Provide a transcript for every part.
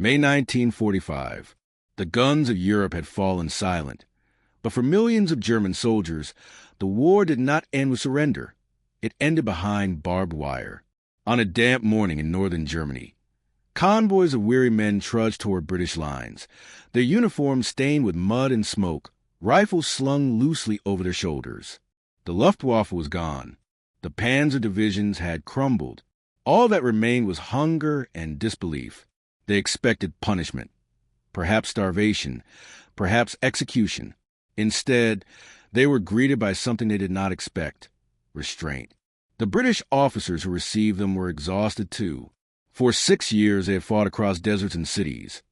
May 1945. The guns of Europe had fallen silent. But for millions of German soldiers, the war did not end with surrender. It ended behind barbed wire. On a damp morning in northern Germany, convoys of weary men trudged toward British lines, their uniforms stained with mud and smoke, rifles slung loosely over their shoulders. The Luftwaffe was gone. The panzer divisions had crumbled. All that remained was hunger and disbelief. They expected punishment, perhaps starvation, perhaps execution. Instead, they were greeted by something they did not expect: restraint. The British officers who received them were exhausted too. For 6 years they had fought across deserts and cities,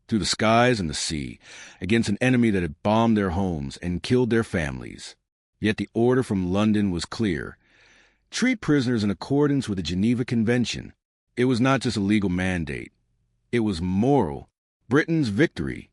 through the skies and the sea, against an enemy that had bombed their homes and killed their families. Yet the order from London was clear: treat prisoners in accordance with the Geneva Convention. It was not just a legal mandate. It was moral. Britain's victory,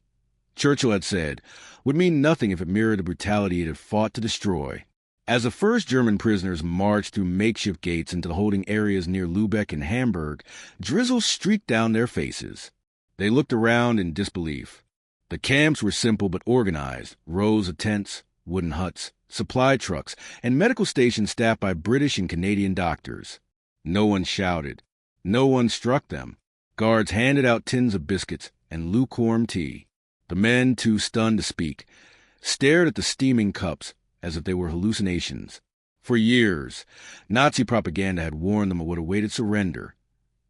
Churchill had said, would mean nothing if it mirrored the brutality it had fought to destroy. As the first German prisoners marched through makeshift gates into the holding areas near Lübeck and Hamburg, drizzle streaked down their faces. They looked around in disbelief. The camps were simple but organized: rows of tents, wooden huts, supply trucks, and medical stations staffed by British and Canadian doctors. No one shouted. No one struck them. Guards handed out tins of biscuits and lukewarm tea. The men, too stunned to speak, stared at the steaming cups as if they were hallucinations. For years, Nazi propaganda had warned them of what awaited surrender: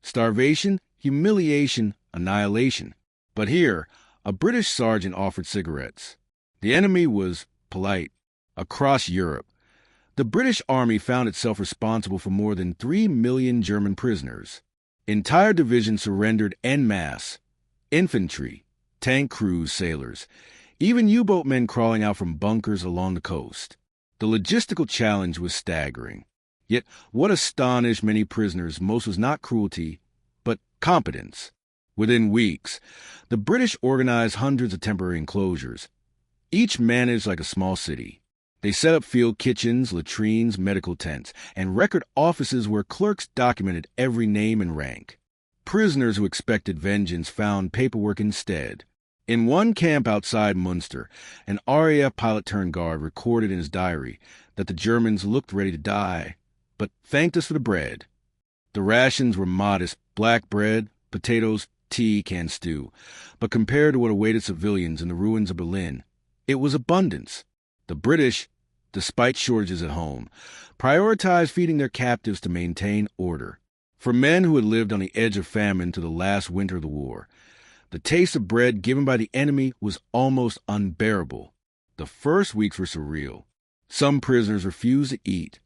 starvation, humiliation, annihilation. But here, a British sergeant offered cigarettes. The enemy was polite. Across Europe, the British Army found itself responsible for more than 3 million German prisoners. Entire divisions surrendered en masse: infantry, tank crews, sailors, even U-boat men crawling out from bunkers along the coast. The logistical challenge was staggering. Yet what astonished many prisoners most was not cruelty, but competence. Within weeks, the British organized hundreds of temporary enclosures, each managed like a small city. They set up field kitchens, latrines, medical tents, and record offices where clerks documented every name and rank. Prisoners who expected vengeance found paperwork instead. In one camp outside Munster, an RAF pilot-turned-guard recorded in his diary that the Germans looked ready to die, but thanked us for the bread. The rations were modest: black bread, potatoes, tea, canned stew. But compared to what awaited civilians in the ruins of Berlin, it was abundance. The British, despite shortages at home, prioritized feeding their captives to maintain order. For men who had lived on the edge of famine to the last winter of the war, the taste of bread given by the enemy was almost unbearable. The first weeks were surreal. Some prisoners refused to eat,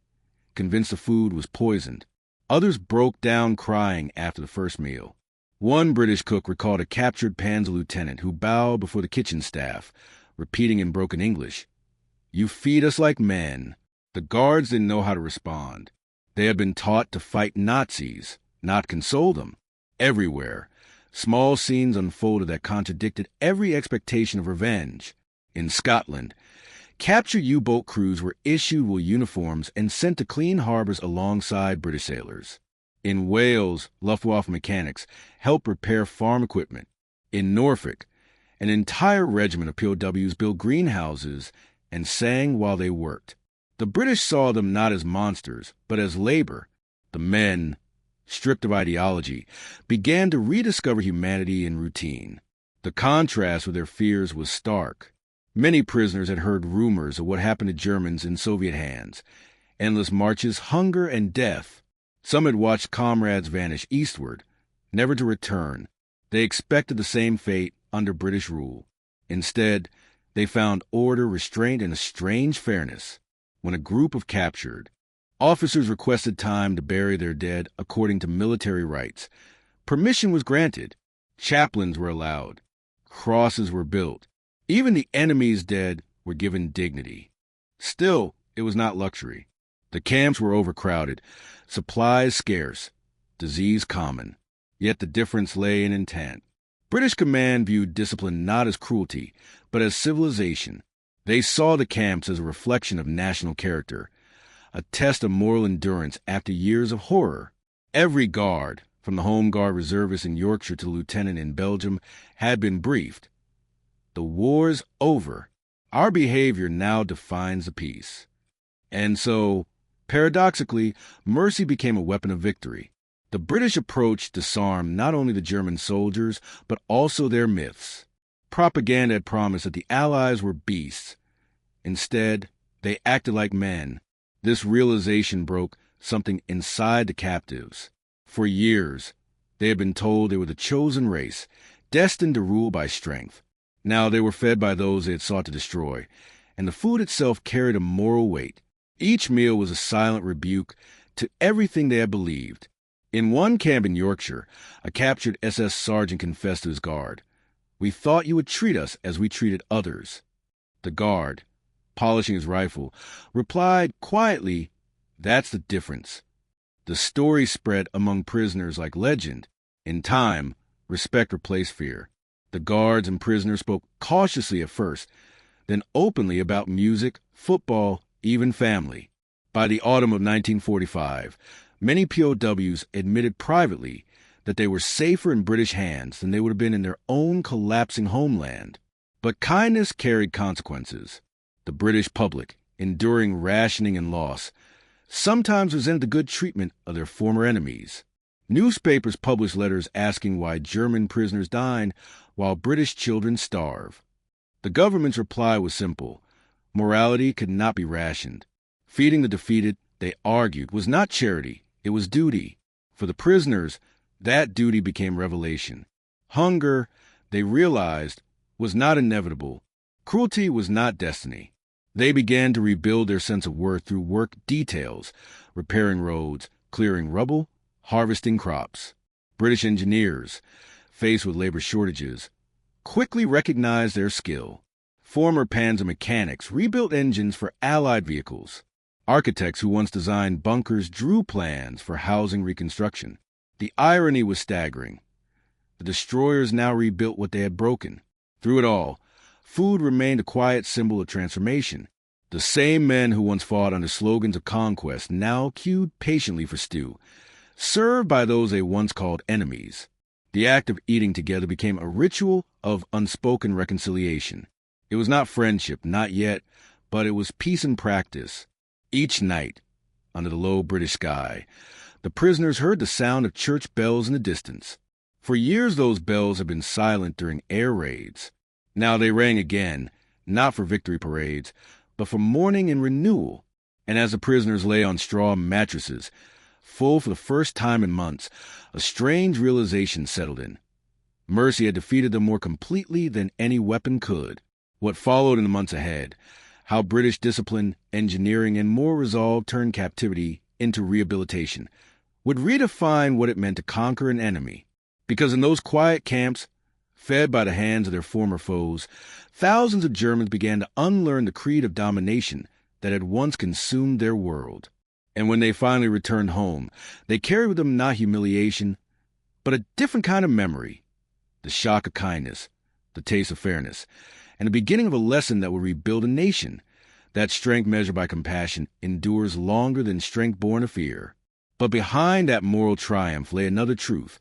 convinced the food was poisoned. Others broke down crying after the first meal. One British cook recalled a captured Panzer lieutenant who bowed before the kitchen staff, repeating in broken English, "You feed us like men." The guards didn't know how to respond. They had been taught to fight Nazis, not console them. Everywhere, small scenes unfolded that contradicted every expectation of revenge. In Scotland, captured U-boat crews were issued with uniforms and sent to clean harbors alongside British sailors. In Wales, Luftwaffe mechanics helped repair farm equipment. In Norfolk, an entire regiment of POWs built greenhouses and sang while they worked. The British saw them not as monsters, but as labor. The men, stripped of ideology, began to rediscover humanity in routine. The contrast with their fears was stark. Many prisoners had heard rumors of what happened to Germans in Soviet hands: endless marches, hunger, and death. Some had watched comrades vanish eastward, never to return. They expected the same fate under British rule. Instead, they found order, restraint, and a strange fairness. When a group of captured, officers requested time to bury their dead according to military rites. Permission was granted. Chaplains were allowed. Crosses were built. Even the enemy's dead were given dignity. Still, it was not luxury. The camps were overcrowded, supplies scarce, disease common. Yet the difference lay in intent. British command viewed discipline not as cruelty, but as civilization. They saw the camps as a reflection of national character, a test of moral endurance after years of horror. Every guard, from the Home Guard reservist in Yorkshire to the lieutenant in Belgium, had been briefed. The war's over. Our behavior now defines the peace. And so, paradoxically, mercy became a weapon of victory. The British approach disarmed not only the German soldiers, but also their myths. Propaganda had promised that the Allies were beasts. Instead, they acted like men. This realization broke something inside the captives. For years, they had been told they were the chosen race, destined to rule by strength. Now they were fed by those they had sought to destroy, and the food itself carried a moral weight. Each meal was a silent rebuke to everything they had believed. In one camp in Yorkshire, a captured SS sergeant confessed to his guard, "We thought you would treat us as we treated others." The guard, polishing his rifle, replied quietly, "That's the difference." The story spread among prisoners like legend. In time, respect replaced fear. The guards and prisoners spoke cautiously at first, then openly about music, football, even family. By the autumn of 1945, many POWs admitted privately that they were safer in British hands than they would have been in their own collapsing homeland. But kindness carried consequences. The British public, enduring rationing and loss, sometimes resented the good treatment of their former enemies. Newspapers published letters asking why German prisoners dine while British children starve. The government's reply was simple. Morality could not be rationed. Feeding the defeated, they argued, was not charity, it was duty. For the prisoners, that duty became revelation. Hunger, they realized, was not inevitable. Cruelty was not destiny. They began to rebuild their sense of worth through work details, repairing roads, clearing rubble, harvesting crops. British engineers, faced with labor shortages, quickly recognized their skill. Former Panzer mechanics rebuilt engines for Allied vehicles. Architects who once designed bunkers drew plans for housing reconstruction. The irony was staggering. The destroyers now rebuilt what they had broken. Through it all, food remained a quiet symbol of transformation. The same men who once fought under slogans of conquest now queued patiently for stew, served by those they once called enemies. The act of eating together became a ritual of unspoken reconciliation. It was not friendship, not yet, but it was peace in practice. Each night, under the low British sky, the prisoners heard the sound of church bells in the distance. For years those bells had been silent during air raids. Now they rang again, not for victory parades, but for mourning and renewal. And as the prisoners lay on straw mattresses, full for the first time in months, a strange realization settled in. Mercy had defeated them more completely than any weapon could. What followed in the months ahead, how British discipline, engineering, and more resolve turned captivity into rehabilitation, would redefine what it meant to conquer an enemy. Because in those quiet camps, fed by the hands of their former foes, thousands of Germans began to unlearn the creed of domination that had once consumed their world. And when they finally returned home, they carried with them not humiliation, but a different kind of memory. The shock of kindness, the taste of fairness, and the beginning of a lesson that will rebuild a nation. That strength measured by compassion endures longer than strength born of fear. But behind that moral triumph lay another truth,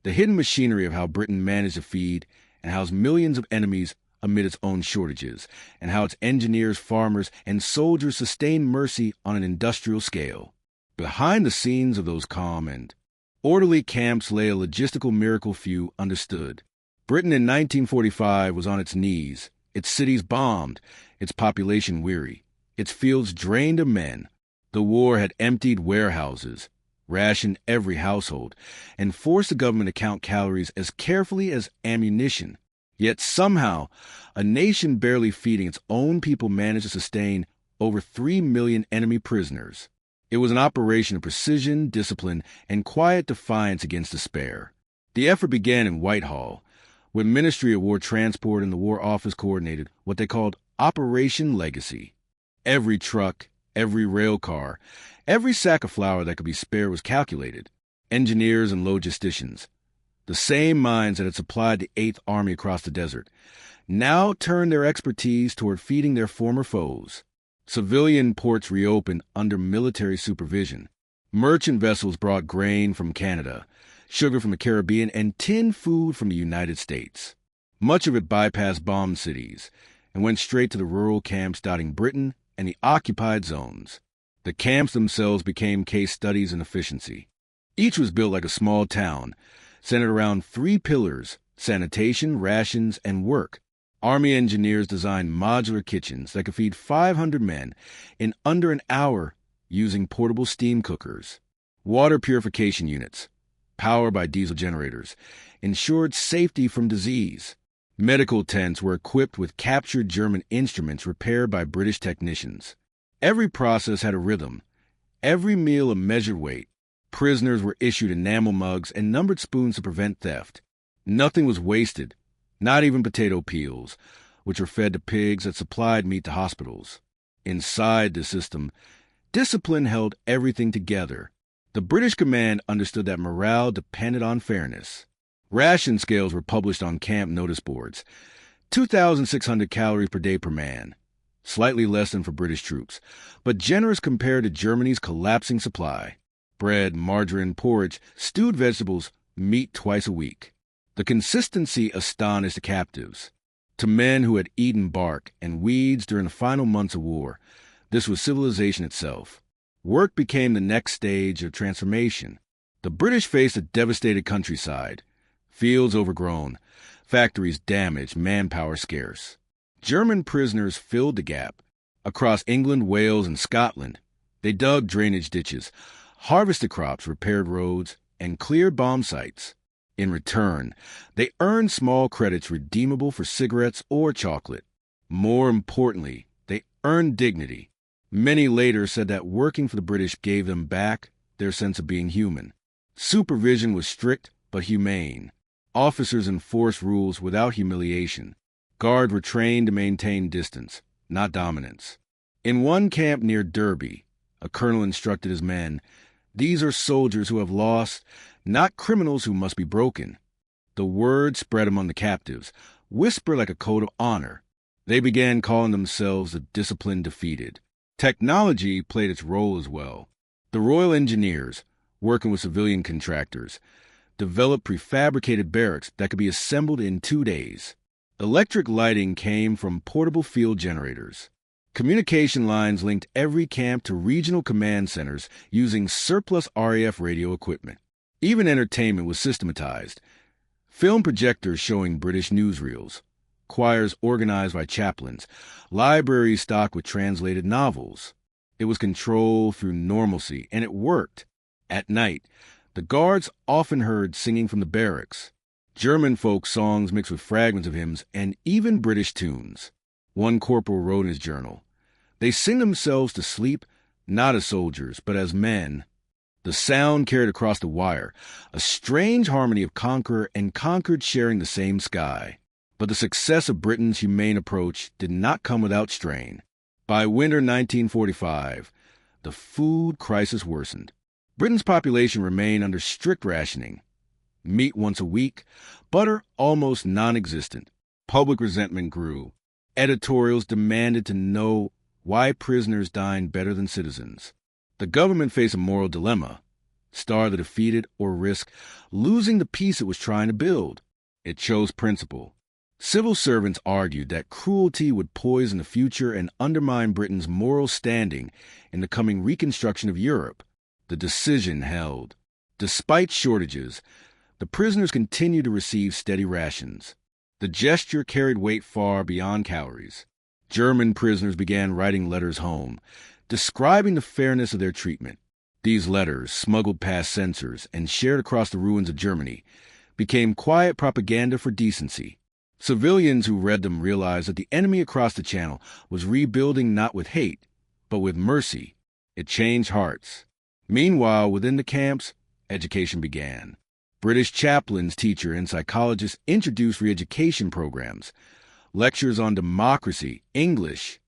the hidden machinery of how Britain managed to feed and house millions of enemies amid its own shortages, and how its engineers, farmers, and soldiers sustained mercy on an industrial scale. Behind the scenes of those calm and orderly camps lay a logistical miracle few understood. Britain in 1945 was on its knees, its cities bombed, its population weary, its fields drained of men. The war had emptied warehouses, rationed every household, and forced the government to count calories as carefully as ammunition. Yet somehow, a nation barely feeding its own people managed to sustain over 3 million enemy prisoners. It was an operation of precision, discipline, and quiet defiance against despair. The effort began in Whitehall, where Ministry of War Transport and the War Office coordinated what they called Operation Legacy. Every truck, every rail car, every sack of flour that could be spared was calculated. Engineers and logisticians, the same minds that had supplied the 8th Army across the desert, now turned their expertise toward feeding their former foes. Civilian ports reopened under military supervision. Merchant vessels brought grain from Canada. sugar from the Caribbean, and tinned food from the United States. Much of it bypassed bombed cities and went straight to the rural camps dotting Britain and the occupied zones. The camps themselves became case studies in efficiency. Each was built like a small town, centered around three pillars: sanitation, rations, and work. Army engineers designed modular kitchens that could feed 500 men in under an hour using portable steam cookers. Water purification units, powered by diesel generators, ensured safety from disease. Medical tents were equipped with captured German instruments repaired by British technicians. Every process had a rhythm, every meal a measured weight. Prisoners were issued enamel mugs and numbered spoons to prevent theft. Nothing was wasted, not even potato peels, which were fed to pigs that supplied meat to hospitals. Inside the system, discipline held everything together. The British command understood that morale depended on fairness. Ration scales were published on camp notice boards. 2,600 calories per day per man. Slightly less than for British troops, but generous compared to Germany's collapsing supply. Bread, margarine, porridge, stewed vegetables, meat twice a week. The consistency astonished the captives. To men who had eaten bark and weeds during the final months of war, this was civilization itself. Work became the next stage of transformation. The British faced a devastated countryside. Fields overgrown, factories damaged, manpower scarce. German prisoners filled the gap. Across England, Wales, and Scotland, they dug drainage ditches, harvested crops, repaired roads, and cleared bomb sites. In return, they earned small credits redeemable for cigarettes or chocolate. More importantly, they earned dignity. Many later said that working for the British gave them back their sense of being human. Supervision was strict but humane. Officers enforced rules without humiliation. Guards were trained to maintain distance, not dominance. In one camp near Derby, a colonel instructed his men, "These are soldiers who have lost, not criminals who must be broken." The word spread among the captives, whispered like a code of honor. They began calling themselves the disciplined defeated. Technology played its role as well. The Royal Engineers, working with civilian contractors, developed prefabricated barracks that could be assembled in 2 days. Electric lighting came from portable field generators. Communication lines linked every camp to regional command centers using surplus RAF radio equipment. Even entertainment was systematized. Film projectors showing British newsreels, choirs organized by chaplains, libraries stocked with translated novels. It was controlled through normalcy, and it worked. At night, the guards often heard singing from the barracks. German folk songs mixed with fragments of hymns and even British tunes. One corporal wrote in his journal, "They sing themselves to sleep, not as soldiers, but as men." The sound carried across the wire, a strange harmony of conqueror and conquered sharing the same sky. But the success of Britain's humane approach did not come without strain. By winter 1945, the food crisis worsened. Britain's population remained under strict rationing. Meat once a week, butter almost non-existent. Public resentment grew. Editorials demanded to know why prisoners dined better than citizens. The government faced a moral dilemma: starve the defeated or risk losing the peace it was trying to build. It chose principle. Civil servants argued that cruelty would poison the future and undermine Britain's moral standing in the coming reconstruction of Europe. The decision held. Despite shortages, the prisoners continued to receive steady rations. The gesture carried weight far beyond calories. German prisoners began writing letters home, describing the fairness of their treatment. These letters, smuggled past censors and shared across the ruins of Germany, became quiet propaganda for decency. Civilians who read them realized that the enemy across the channel was rebuilding not with hate, but with mercy. It changed hearts. Meanwhile, within the camps, education began. British chaplains, teachers, and psychologists introduced re-education programs, lectures on democracy, English,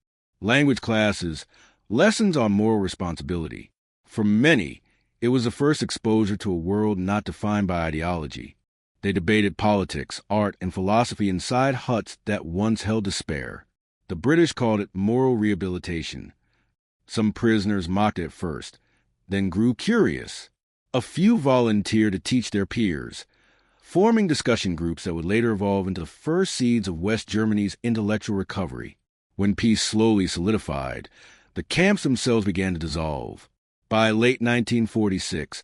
language classes, lessons on moral responsibility. For many, it was the first exposure to a world not defined by ideology. They debated politics, art, and philosophy inside huts that once held despair. The British called it moral rehabilitation. Some prisoners mocked it at first, then grew curious. A few volunteered to teach their peers, forming discussion groups that would later evolve into the first seeds of West Germany's intellectual recovery. When peace slowly solidified, the camps themselves began to dissolve. By late 1946,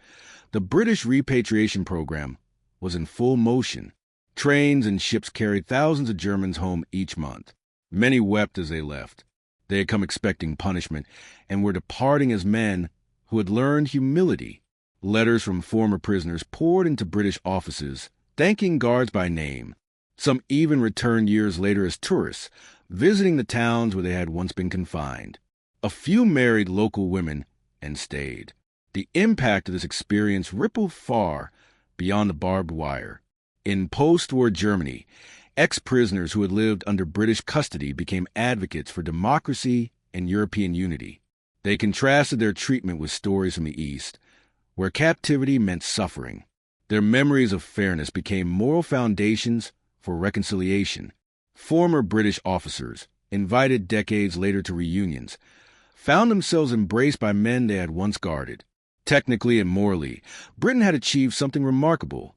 the British repatriation program was in full motion. Trains and ships carried thousands of Germans home each month. Many wept as they left. They had come expecting punishment and were departing as men who had learned humility. Letters from former prisoners poured into British offices, thanking guards by name. Some even returned years later as tourists, visiting the towns where they had once been confined. A few married local women and stayed. The impact of this experience rippled far beyond the barbed wire. In post-war Germany, ex-prisoners who had lived under British custody became advocates for democracy and European unity. They contrasted their treatment with stories from the East, where captivity meant suffering. Their memories of fairness became moral foundations for reconciliation. Former British officers, invited decades later to reunions, found themselves embraced by men they had once guarded. Technically and morally, Britain had achieved something remarkable.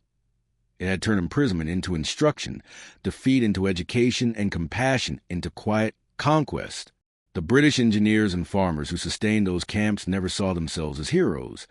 It had turned imprisonment into instruction, defeat into education, and compassion into quiet conquest. The British engineers and farmers who sustained those camps never saw themselves as heroes,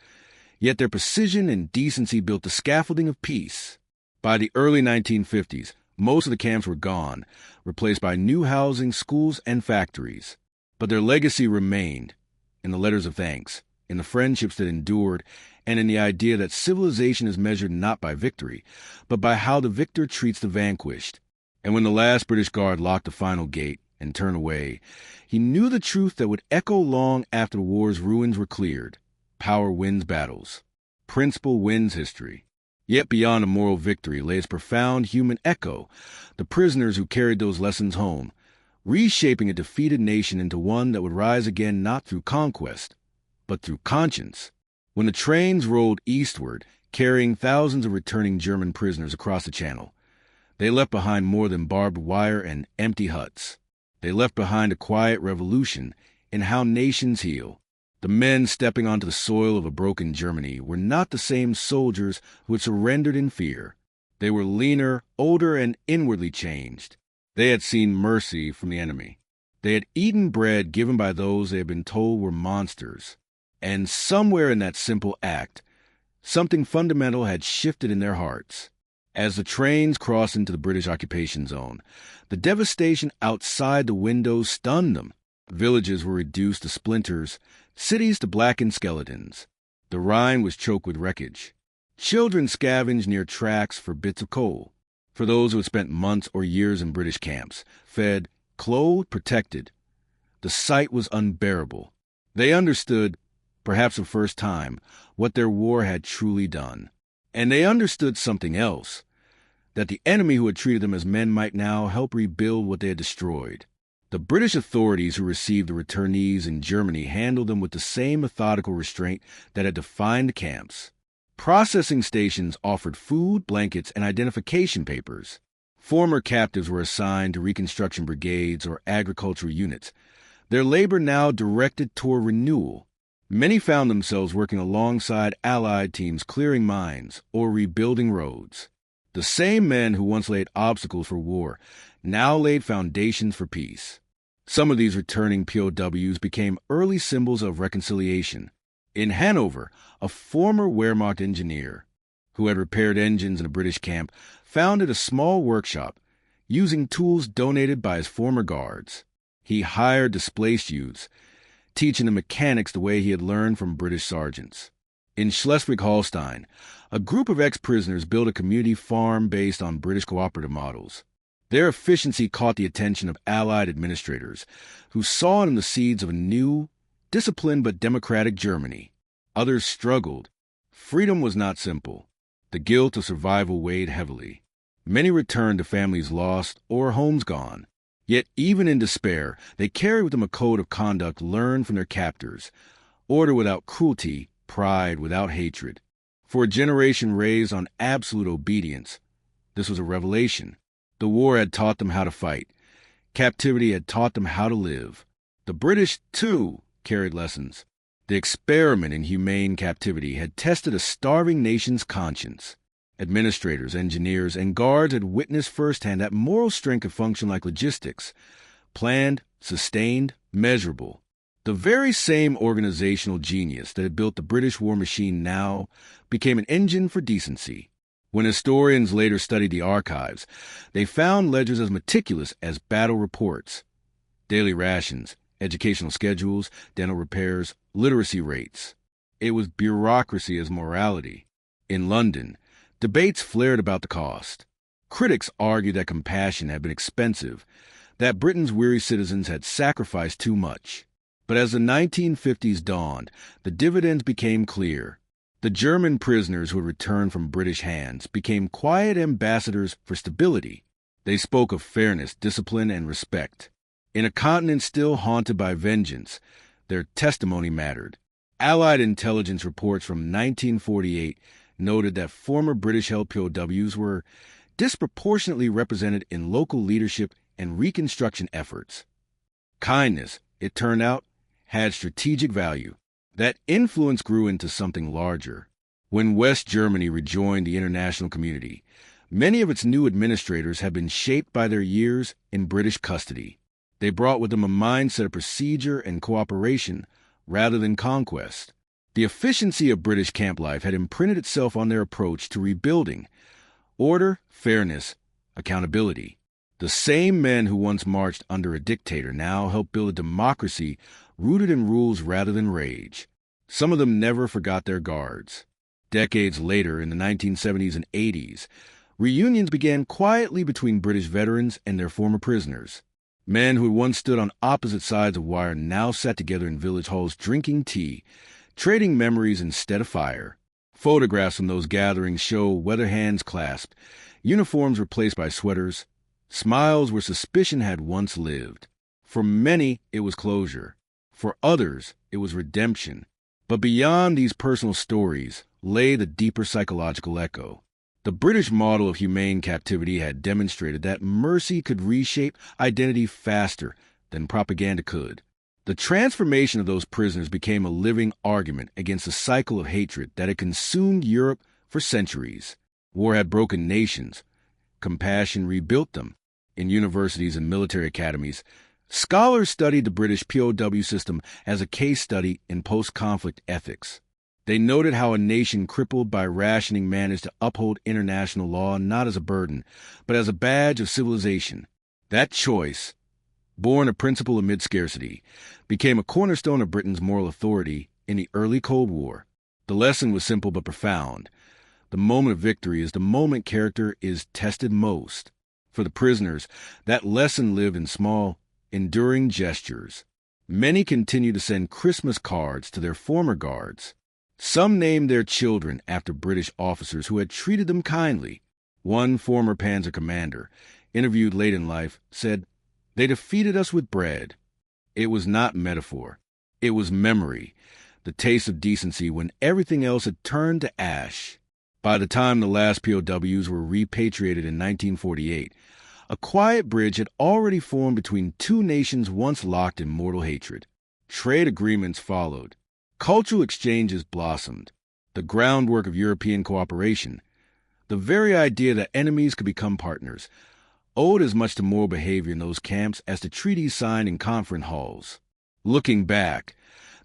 yet their precision and decency built the scaffolding of peace. By the early 1950s, most of the camps were gone, replaced by new housing, schools, and factories. But their legacy remained in the letters of thanks, in the friendships that endured, and in the idea that civilization is measured not by victory, but by how the victor treats the vanquished. And when the last British guard locked the final gate and turned away, he knew the truth that would echo long after the war's ruins were cleared. Power wins battles. Principle wins history. Yet beyond a moral victory lay its profound human echo, the prisoners who carried those lessons home, reshaping a defeated nation into one that would rise again not through conquest, but through conscience. When the trains rolled eastward, carrying thousands of returning German prisoners across the Channel, they left behind more than barbed wire and empty huts. They left behind a quiet revolution in how nations heal. The men stepping onto the soil of a broken Germany were not the same soldiers who had surrendered in fear. They were leaner, older, and inwardly changed. They had seen mercy from the enemy. They had eaten bread given by those they had been told were monsters. And somewhere in that simple act, something fundamental had shifted in their hearts. As the trains crossed into the British occupation zone, the devastation outside the windows stunned them. Villages were reduced to splinters, cities to blackened skeletons. The Rhine was choked with wreckage. Children scavenged near tracks for bits of coal. For those who had spent months or years in British camps, fed, clothed, protected, the sight was unbearable. They understood, perhaps for the first time, what their war had truly done. And they understood something else, that the enemy who had treated them as men might now help rebuild what they had destroyed. The British authorities who received the returnees in Germany handled them with the same methodical restraint that had defined the camps. Processing stations offered food, blankets, and identification papers. Former captives were assigned to reconstruction brigades or agricultural units, their labor now directed toward renewal. Many found themselves working alongside Allied teams clearing mines or rebuilding roads. The same men who once laid obstacles for war now laid foundations for peace. Some of these returning POWs became early symbols of reconciliation. In Hanover, a former Wehrmacht engineer who had repaired engines in a British camp founded a small workshop using tools donated by his former guards. He hired displaced youths, teaching the mechanics the way he had learned from British sergeants. In Schleswig-Holstein, a group of ex-prisoners built a community farm based on British cooperative models. Their efficiency caught the attention of Allied administrators, who saw in them the seeds of a new, disciplined but democratic Germany. Others struggled. Freedom was not simple. The guilt of survival weighed heavily. Many returned to families lost or homes gone. Yet even in despair, they carried with them a code of conduct learned from their captors, order without cruelty, pride without hatred. For a generation raised on absolute obedience, this was a revelation. The war had taught them how to fight. Captivity had taught them how to live. The British, too, carried lessons. The experiment in humane captivity had tested a starving nation's conscience. Administrators, engineers, and guards had witnessed firsthand that moral strength could function like logistics: planned, sustained, measurable. The very same organizational genius that had built the British war machine now became an engine for decency. When historians later studied the archives, they found ledgers as meticulous as battle reports: daily rations, educational schedules, dental repairs, literacy rates. It was bureaucracy as morality. In London, debates flared about the cost. Critics argued that compassion had been expensive, that Britain's weary citizens had sacrificed too much. But as the 1950s dawned, the dividends became clear. The German prisoners who had returned from British hands became quiet ambassadors for stability. They spoke of fairness, discipline, and respect. In a continent still haunted by vengeance, their testimony mattered. Allied intelligence reports from 1948 noted that former British-held POWs were disproportionately represented in local leadership and reconstruction efforts. Kindness, it turned out, had strategic value. That influence grew into something larger. When West Germany rejoined the international community, many of its new administrators had been shaped by their years in British custody. They brought with them a mindset of procedure and cooperation rather than conquest. The efficiency of British camp life had imprinted itself on their approach to rebuilding: order, fairness, accountability. The same men who once marched under a dictator now helped build a democracy rooted in rules rather than rage. Some of them never forgot their guards. Decades later, in the 1970s and 80s, reunions began quietly between British veterans and their former prisoners. Men who had once stood on opposite sides of wire now sat together in village halls drinking tea, trading memories instead of fire. Photographs from those gatherings show weather hands clasped, uniforms replaced by sweaters, smiles where suspicion had once lived. For many, it was closure. For others, it was redemption. But beyond these personal stories lay the deeper psychological echo. The British model of humane captivity had demonstrated that mercy could reshape identity faster than propaganda could. The transformation of those prisoners became a living argument against the cycle of hatred that had consumed Europe for centuries. War had broken nations. Compassion rebuilt them. In universities and military academies, scholars studied the British POW system as a case study in post-conflict ethics. They noted how a nation crippled by rationing managed to uphold international law not as a burden, but as a badge of civilization. That choice, born of principle amid scarcity, became a cornerstone of Britain's moral authority in the early Cold War. The lesson was simple but profound. The moment of victory is the moment character is tested most. For the prisoners, that lesson lived in small, enduring gestures. Many continued to send Christmas cards to their former guards. Some named their children after British officers who had treated them kindly. One former Panzer commander, interviewed late in life, said, "They defeated us with bread." It was not metaphor. It was memory, the taste of decency when everything else had turned to ash. By the time the last POWs were repatriated in 1948, a quiet bridge had already formed between two nations once locked in mortal hatred. Trade agreements followed. Cultural exchanges blossomed. The groundwork of European cooperation, the very idea that enemies could become partners, owed as much to moral behavior in those camps as to treaties signed in conference halls. Looking back,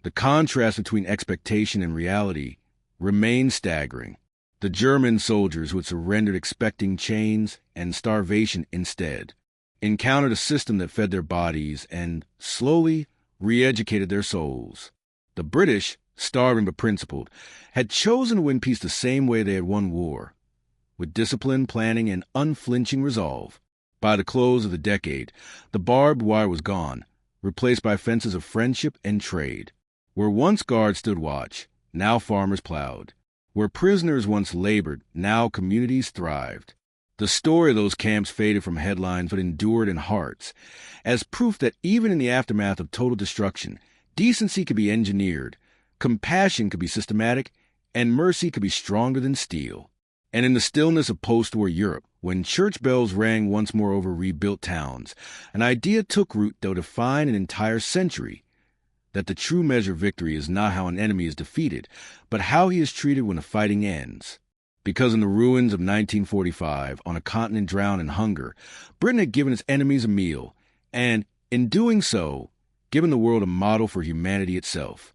the contrast between expectation and reality remained staggering. The German soldiers who had surrendered expecting chains and starvation instead encountered a system that fed their bodies and slowly re-educated their souls. The British, starving but principled, had chosen to win peace the same way they had won war, with discipline, planning, and unflinching resolve. By the close of the decade, the barbed wire was gone, replaced by fences of friendship and trade. Where once guards stood watch, now farmers plowed. Where prisoners once labored, now communities thrived. The story of those camps faded from headlines but endured in hearts, as proof that even in the aftermath of total destruction, decency could be engineered, compassion could be systematic, and mercy could be stronger than steel. And in the stillness of post-war Europe, when church bells rang once more over rebuilt towns, an idea took root that would define an entire century: that the true measure of victory is not how an enemy is defeated, but how he is treated when the fighting ends. Because in the ruins of 1945, on a continent drowned in hunger, Britain had given its enemies a meal, and, in doing so, given the world a model for humanity itself.